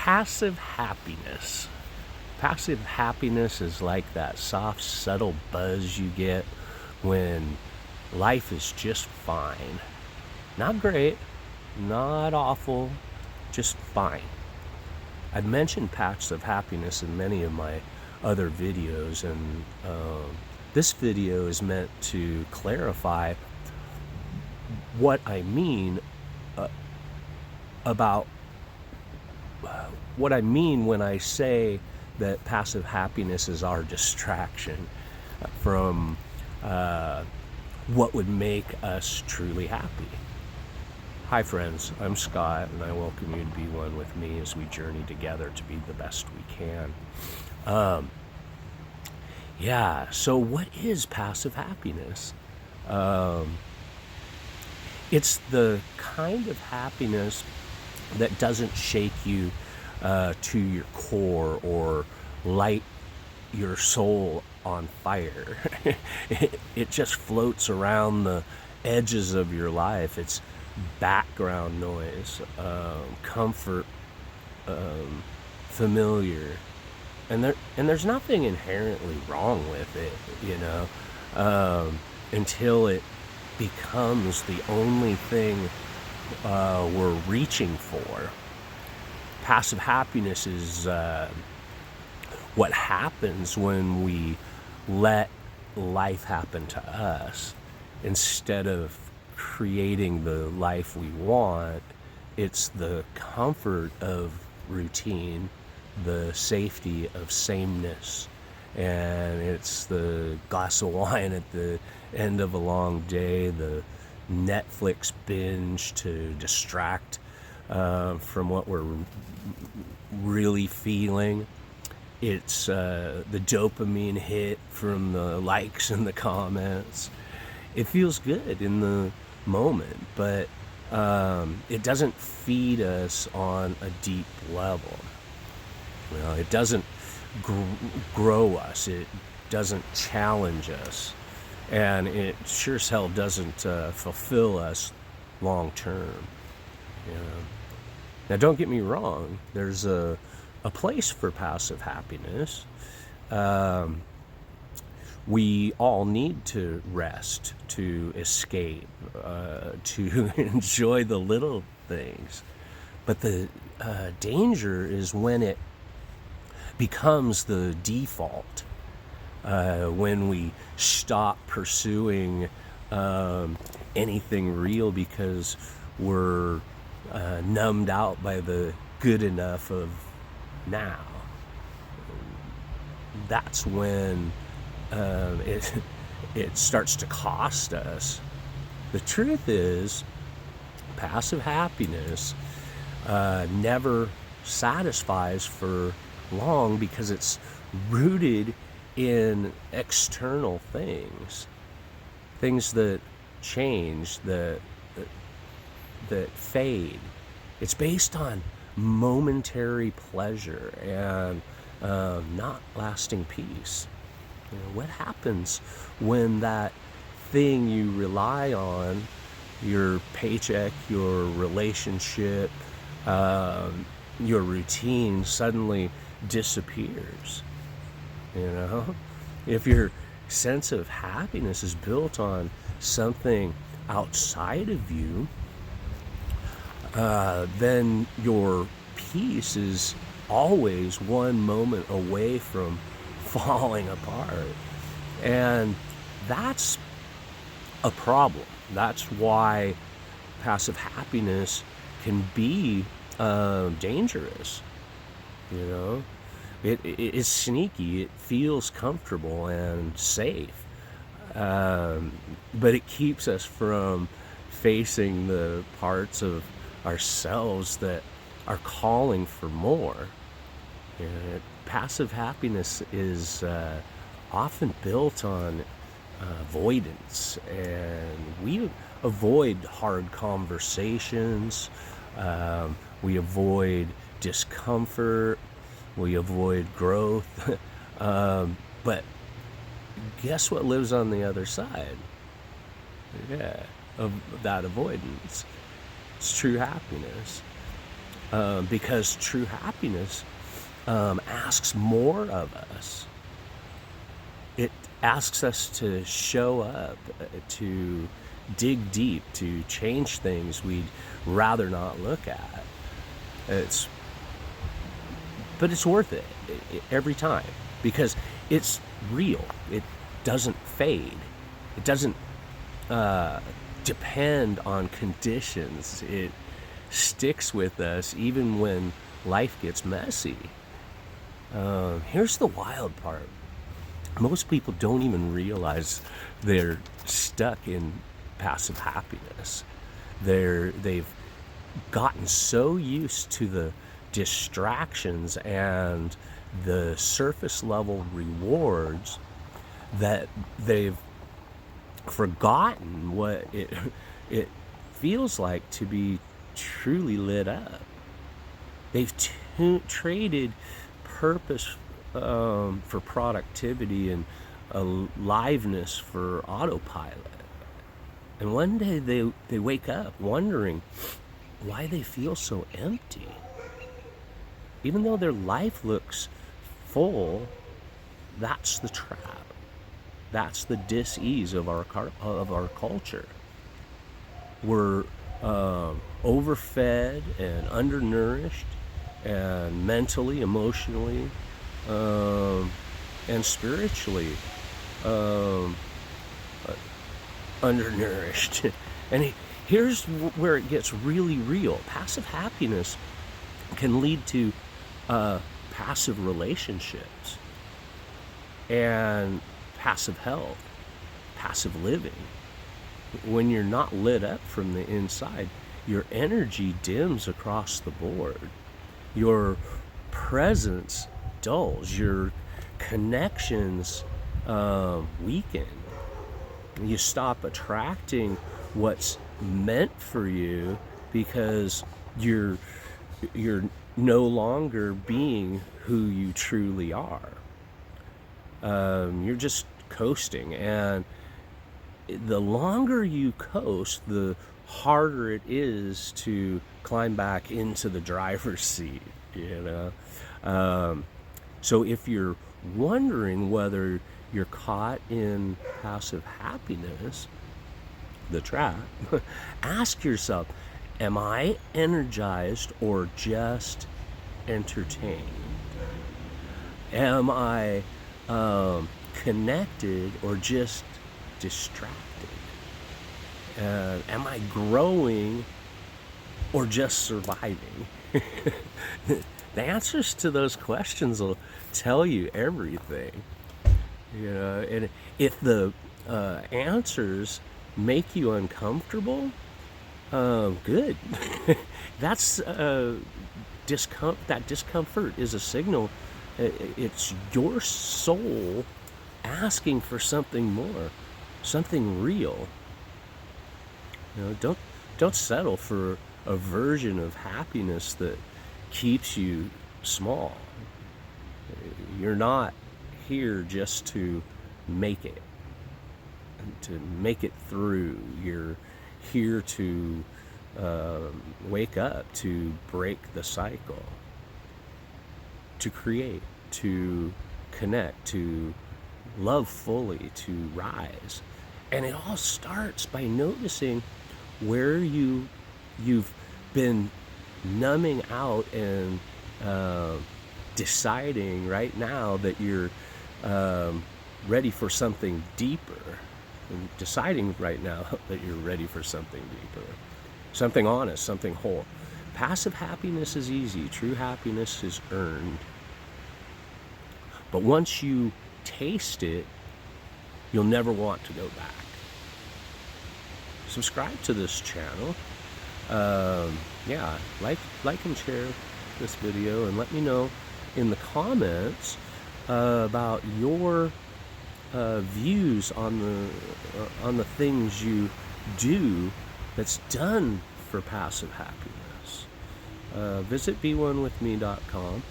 Passive happiness. Passive happiness is like that soft, subtle buzz you get when life is just fine. Not great, not awful, just fine. I've mentioned passive happiness in many of my other videos, and this video is meant to clarify what I mean about what I mean when I say that passive happiness is our distraction from what would make us truly happy. Hi friends, I'm Scott, and I welcome you to be one with me as we journey together to be the best we can. So what is passive happiness? It's the kind of happiness that doesn't shake you to your core or light your soul on fire. It just floats around the edges of your life. It's background noise, comfort, familiar, and there's nothing inherently wrong with it, until it becomes the only thing we're reaching for. Passive happiness is what happens when we let life happen to us instead of creating the life we want. It's the comfort of routine, the safety of sameness, and it's the glass of wine at the end of a long day, the Netflix binge to distract from what we're really feeling. It's the dopamine hit from the likes and the comments. It feels good in the moment, but it doesn't feed us on a deep level. It doesn't grow us. It doesn't challenge us. And it sure as hell doesn't fulfill us long term. Now, don't get me wrong. There's a place for passive happiness. We all need to rest, to escape, to enjoy the little things. But the danger is when it becomes the default. When we stop pursuing anything real because we're numbed out by the good enough of now. That's when it starts to cost us. The truth is, passive happiness never satisfies for long because it's rooted in external things that change, that fade. It's based on momentary pleasure and not lasting peace. What happens when that thing you rely on, your paycheck, your relationship, your routine, suddenly disappears? If your sense of happiness is built on something outside of you, then your peace is always one moment away from falling apart. And that's a problem. That's why passive happiness can be dangerous. It is sneaky. It feels comfortable and safe, but it keeps us from facing the parts of ourselves that are calling for more. Passive happiness is often built on avoidance, and we avoid hard conversations, we avoid discomfort, we avoid growth, but guess what lives on the other side? Of that avoidance. It's true happiness. because true happiness asks more of us. It asks us to show up, to dig deep, to change things we'd rather not look at. But it's worth it every time, because it's real. It doesn't fade. It doesn't depend on conditions. It sticks with us even when life gets messy. Here's the wild part. Most people don't even realize they're stuck in passive happiness. They've gotten so used to the distractions and the surface level rewards that they've forgotten what it feels like to be truly lit up. They've traded purpose for productivity and aliveness for autopilot. And one day they wake up wondering why they feel so empty. Even though their life looks full, that's the trap. That's the dis-ease of our culture. We're overfed and undernourished, and mentally, emotionally, and spiritually undernourished. And here's where it gets really real. Passive happiness can lead to passive relationships and passive health, passive living. When you're not lit up from the inside, your energy dims across the board. Your presence dulls. Your connections weaken. You stop attracting what's meant for you because you're no longer being who you truly are. You're just coasting, and the longer you coast, the harder it is to climb back into the driver's seat, so if you're wondering whether you're caught in passive happiness, the trap, ask yourself, am I energized or just entertained? Am I connected or just distracted? Am I growing or just surviving? The answers to those questions will tell you everything. And if the answers make you uncomfortable, good. That's that discomfort is a signal. It's your soul asking for something more, something real. Don't settle for a version of happiness that keeps you small. You're not here just to make it through. You're here to wake up, to break the cycle, to create, to connect, to love fully, to rise. And it all starts by noticing where you've been numbing out and deciding right now that you're ready for something deeper. And deciding right now that you're ready for something deeper, something honest, something whole. Passive happiness is easy. True happiness is earned. But once you taste it, you'll never want to go back. Subscribe to this channel. Like and share this video, and let me know in the comments about your views on the things you do that's done for passive happiness. Visit be1withme.com,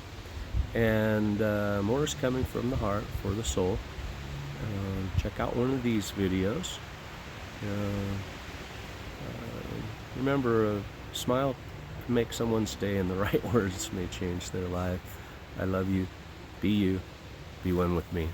and more is coming from the heart for the soul. Check out one of these videos. Remember, a smile make someone's day, and the right words may change their life. I love you. Be you. Be one with me.